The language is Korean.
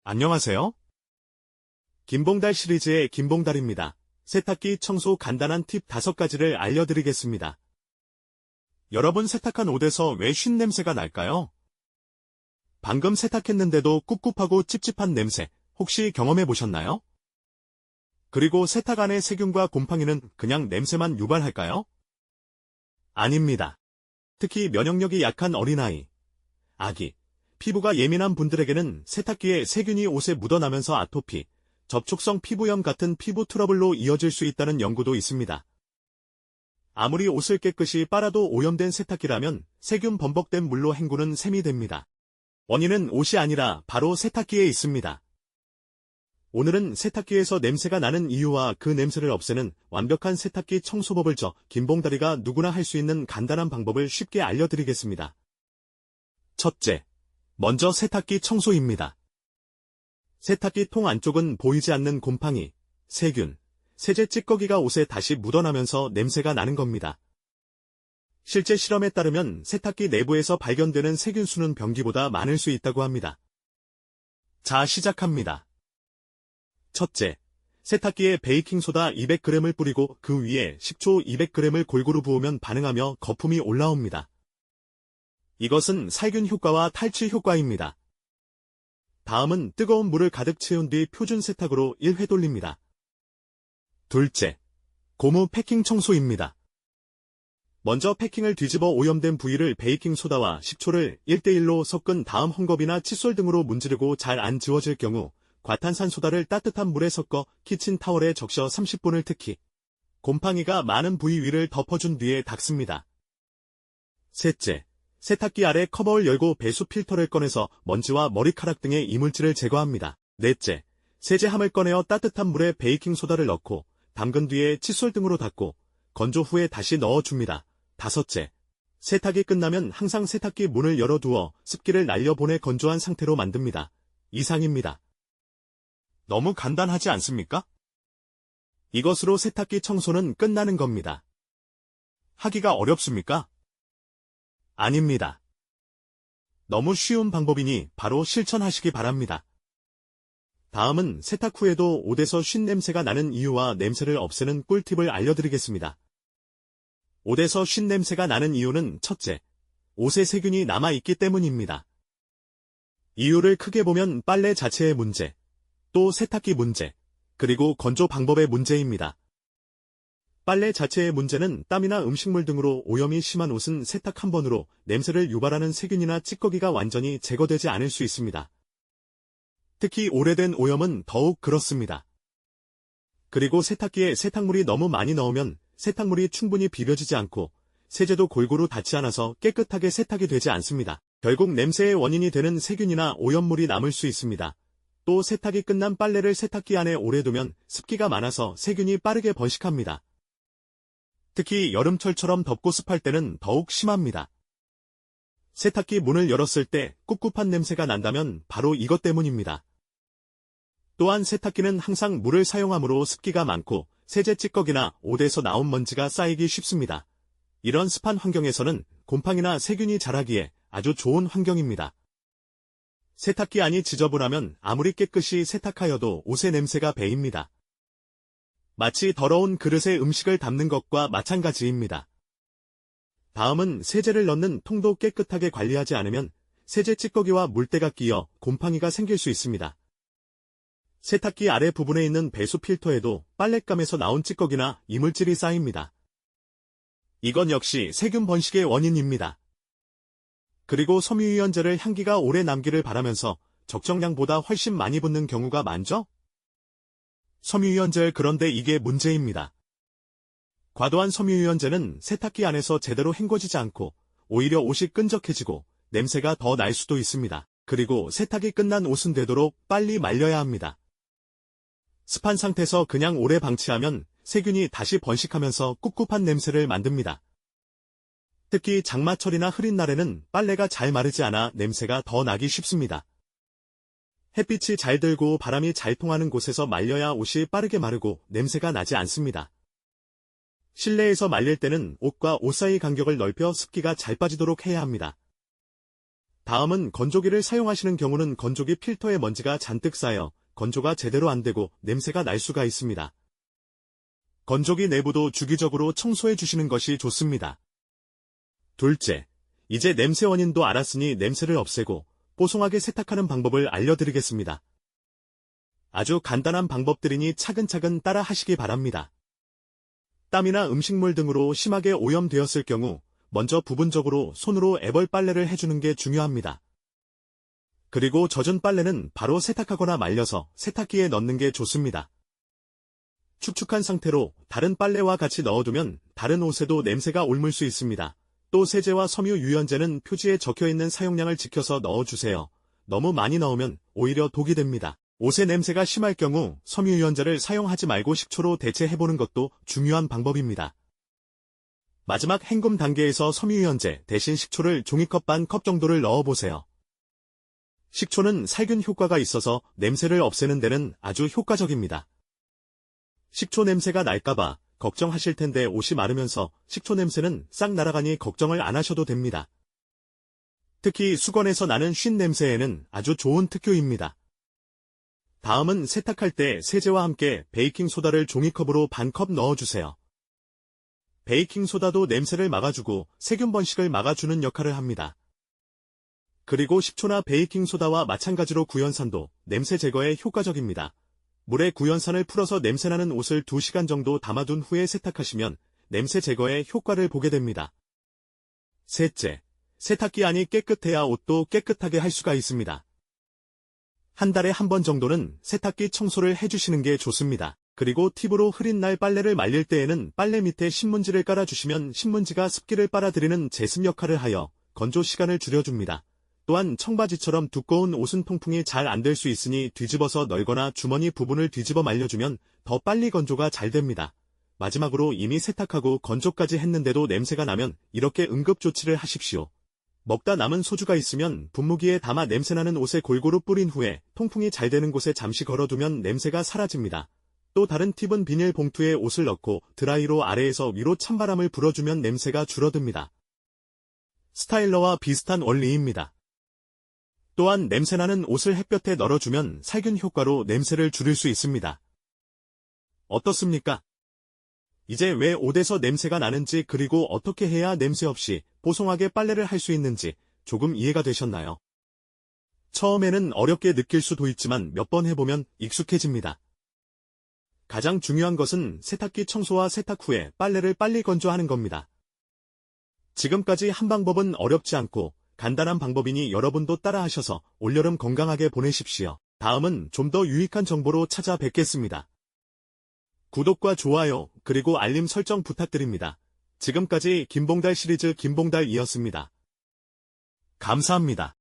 안녕하세요. 김봉달 시리즈의 김봉달입니다. 세탁기 청소 간단한 팁 5가지를 알려드리겠습니다. 여러분 세탁한 옷에서 왜 쉰 냄새가 날까요? 방금 세탁했는데도 꿉꿉하고 찝찝한 냄새, 혹시 경험해 보셨나요? 그리고 세탁 안의 세균과 곰팡이는 그냥 냄새만 유발할까요? 아닙니다. 특히 면역력이 약한 어린아이, 아기, 피부가 예민한 분들에게는 세탁기에 세균이 옷에 묻어나면서 아토피, 접촉성 피부염 같은 피부 트러블로 이어질 수 있다는 연구도 있습니다. 아무리 옷을 깨끗이 빨아도 오염된 세탁기라면 세균 범벅된 물로 헹구는 셈이 됩니다. 원인은 옷이 아니라 바로 세탁기에 있습니다. 오늘은 세탁기에서 냄새가 나는 이유와 그 냄새를 없애는 완벽한 세탁기 청소법을 김봉다리가 누구나 할 수 있는 간단한 방법을 쉽게 알려드리겠습니다. 첫째, 먼저 세탁기 청소입니다. 세탁기 통 안쪽은 보이지 않는 곰팡이, 세균, 세제 찌꺼기가 옷에 다시 묻어나면서 냄새가 나는 겁니다. 실제 실험에 따르면 세탁기 내부에서 발견되는 세균 수는 변기보다 많을 수 있다고 합니다. 자, 시작합니다. 첫째, 세탁기에 베이킹소다 200g을 뿌리고 그 위에 식초 200g을 골고루 부으면 반응하며 거품이 올라옵니다. 이것은 살균 효과와 탈취 효과입니다. 다음은 뜨거운 물을 가득 채운 뒤 표준 세탁으로 1회 돌립니다. 둘째, 고무 패킹 청소입니다. 먼저 패킹을 뒤집어 오염된 부위를 베이킹소다와 식초를 1:1로 섞은 다음 헝겊이나 칫솔 등으로 문지르고 잘 안 지워질 경우 과탄산소다를 따뜻한 물에 섞어 키친타월에 적셔 30분을 특히 곰팡이가 많은 부위 위를 덮어준 뒤에 닦습니다. 셋째, 세탁기 아래 커버를 열고 배수 필터를 꺼내서 먼지와 머리카락 등의 이물질을 제거합니다. 넷째, 세제함을 꺼내어 따뜻한 물에 베이킹소다를 넣고 담근 뒤에 칫솔 등으로 닦고 건조 후에 다시 넣어줍니다. 다섯째, 세탁이 끝나면 항상 세탁기 문을 열어두어 습기를 날려보내 건조한 상태로 만듭니다. 이상입니다. 너무 간단하지 않습니까? 이것으로 세탁기 청소는 끝나는 겁니다. 하기가 어렵습니까? 아닙니다. 너무 쉬운 방법이니 바로 실천하시기 바랍니다. 다음은 세탁 후에도 옷에서 쉰 냄새가 나는 이유와 냄새를 없애는 꿀팁을 알려드리겠습니다. 옷에서 쉰 냄새가 나는 이유는 첫째, 옷에 세균이 남아있기 때문입니다. 이유를 크게 보면 빨래 자체의 문제, 또 세탁기 문제, 그리고 건조 방법의 문제입니다. 빨래 자체의 문제는 땀이나 음식물 등으로 오염이 심한 옷은 세탁 한 번으로 냄새를 유발하는 세균이나 찌꺼기가 완전히 제거되지 않을 수 있습니다. 특히 오래된 오염은 더욱 그렇습니다. 그리고 세탁기에 세탁물이 너무 많이 넣으면 세탁물이 충분히 비벼지지 않고 세제도 골고루 닿지 않아서 깨끗하게 세탁이 되지 않습니다. 결국 냄새의 원인이 되는 세균이나 오염물이 남을 수 있습니다. 또 세탁이 끝난 빨래를 세탁기 안에 오래 두면 습기가 많아서 세균이 빠르게 번식합니다. 특히 여름철처럼 덥고 습할 때는 더욱 심합니다. 세탁기 문을 열었을 때 꿉꿉한 냄새가 난다면 바로 이것 때문입니다. 또한 세탁기는 항상 물을 사용하므로 습기가 많고 세제 찌꺼기나 옷에서 나온 먼지가 쌓이기 쉽습니다. 이런 습한 환경에서는 곰팡이나 세균이 자라기에 아주 좋은 환경입니다. 세탁기 안이 지저분하면 아무리 깨끗이 세탁하여도 옷의 냄새가 배입니다. 마치 더러운 그릇에 음식을 담는 것과 마찬가지입니다. 다음은 세제를 넣는 통도 깨끗하게 관리하지 않으면 세제 찌꺼기와 물때가 끼어 곰팡이가 생길 수 있습니다. 세탁기 아래 부분에 있는 배수 필터에도 빨랫감에서 나온 찌꺼기나 이물질이 쌓입니다. 이건 역시 세균 번식의 원인입니다. 그리고 섬유유연제를 향기가 오래 남기를 바라면서 적정량보다 훨씬 많이 붓는 경우가 많죠? 섬유유연제 그런데 이게 문제입니다. 과도한 섬유유연제는 세탁기 안에서 제대로 헹궈지지 않고 오히려 옷이 끈적해지고 냄새가 더 날 수도 있습니다. 그리고 세탁이 끝난 옷은 되도록 빨리 말려야 합니다. 습한 상태에서 그냥 오래 방치하면 세균이 다시 번식하면서 꿉꿉한 냄새를 만듭니다. 특히 장마철이나 흐린 날에는 빨래가 잘 마르지 않아 냄새가 더 나기 쉽습니다. 햇빛이 잘 들고 바람이 잘 통하는 곳에서 말려야 옷이 빠르게 마르고 냄새가 나지 않습니다. 실내에서 말릴 때는 옷과 옷 사이 간격을 넓혀 습기가 잘 빠지도록 해야 합니다. 다음은 건조기를 사용하시는 경우는 건조기 필터에 먼지가 잔뜩 쌓여 건조가 제대로 안 되고 냄새가 날 수가 있습니다. 건조기 내부도 주기적으로 청소해 주시는 것이 좋습니다. 둘째, 이제 냄새 원인도 알았으니 냄새를 없애고 뽀송하게 세탁하는 방법을 알려드리겠습니다. 아주 간단한 방법들이니 차근차근 따라 하시기 바랍니다. 땀이나 음식물 등으로 심하게 오염되었을 경우 먼저 부분적으로 손으로 애벌 빨래를 해주는 게 중요합니다. 그리고 젖은 빨래는 바로 세탁하거나 말려서 세탁기에 넣는 게 좋습니다. 축축한 상태로 다른 빨래와 같이 넣어두면 다른 옷에도 냄새가 옮을 수 있습니다. 또 세제와 섬유 유연제는 표지에 적혀있는 사용량을 지켜서 넣어주세요. 너무 많이 넣으면 오히려 독이 됩니다. 옷의 냄새가 심할 경우 섬유 유연제를 사용하지 말고 식초로 대체해보는 것도 중요한 방법입니다. 마지막 헹굼 단계에서 섬유 유연제 대신 식초를 종이컵 반 컵 정도를 넣어보세요. 식초는 살균 효과가 있어서 냄새를 없애는 데는 아주 효과적입니다. 식초 냄새가 날까봐 걱정하실 텐데 옷이 마르면서 식초 냄새는 싹 날아가니 걱정을 안 하셔도 됩니다. 특히 수건에서 나는 쉰 냄새에는 아주 좋은 특효입니다. 다음은 세탁할 때 세제와 함께 베이킹소다를 종이컵으로 반 컵 넣어주세요. 베이킹소다도 냄새를 막아주고 세균 번식을 막아주는 역할을 합니다. 그리고 식초나 베이킹소다와 마찬가지로 구연산도 냄새 제거에 효과적입니다. 물에 구연산을 풀어서 냄새나는 옷을 2시간 정도 담아둔 후에 세탁하시면 냄새 제거에 효과를 보게 됩니다. 셋째, 세탁기 안이 깨끗해야 옷도 깨끗하게 할 수가 있습니다. 한 달에 한 번 정도는 세탁기 청소를 해주시는 게 좋습니다. 그리고 팁으로 흐린 날 빨래를 말릴 때에는 빨래 밑에 신문지를 깔아주시면 신문지가 습기를 빨아들이는 제습 역할을 하여 건조 시간을 줄여줍니다. 또한 청바지처럼 두꺼운 옷은 통풍이 잘 안 될 수 있으니 뒤집어서 널거나 주머니 부분을 뒤집어 말려주면 더 빨리 건조가 잘 됩니다. 마지막으로 이미 세탁하고 건조까지 했는데도 냄새가 나면 이렇게 응급조치를 하십시오. 먹다 남은 소주가 있으면 분무기에 담아 냄새나는 옷에 골고루 뿌린 후에 통풍이 잘 되는 곳에 잠시 걸어두면 냄새가 사라집니다. 또 다른 팁은 비닐 봉투에 옷을 넣고 드라이로 아래에서 위로 찬바람을 불어주면 냄새가 줄어듭니다. 스타일러와 비슷한 원리입니다. 또한 냄새나는 옷을 햇볕에 널어주면 살균 효과로 냄새를 줄일 수 있습니다. 어떻습니까? 이제 왜 옷에서 냄새가 나는지 그리고 어떻게 해야 냄새 없이 뽀송하게 빨래를 할 수 있는지 조금 이해가 되셨나요? 처음에는 어렵게 느낄 수도 있지만 몇 번 해보면 익숙해집니다. 가장 중요한 것은 세탁기 청소와 세탁 후에 빨래를 빨리 건조하는 겁니다. 지금까지 한 방법은 어렵지 않고 간단한 방법이니 여러분도 따라하셔서 올여름 건강하게 보내십시오. 다음은 좀 더 유익한 정보로 찾아뵙겠습니다. 구독과 좋아요 그리고 알림 설정 부탁드립니다. 지금까지 김봉달 시리즈 김봉달이었습니다. 감사합니다.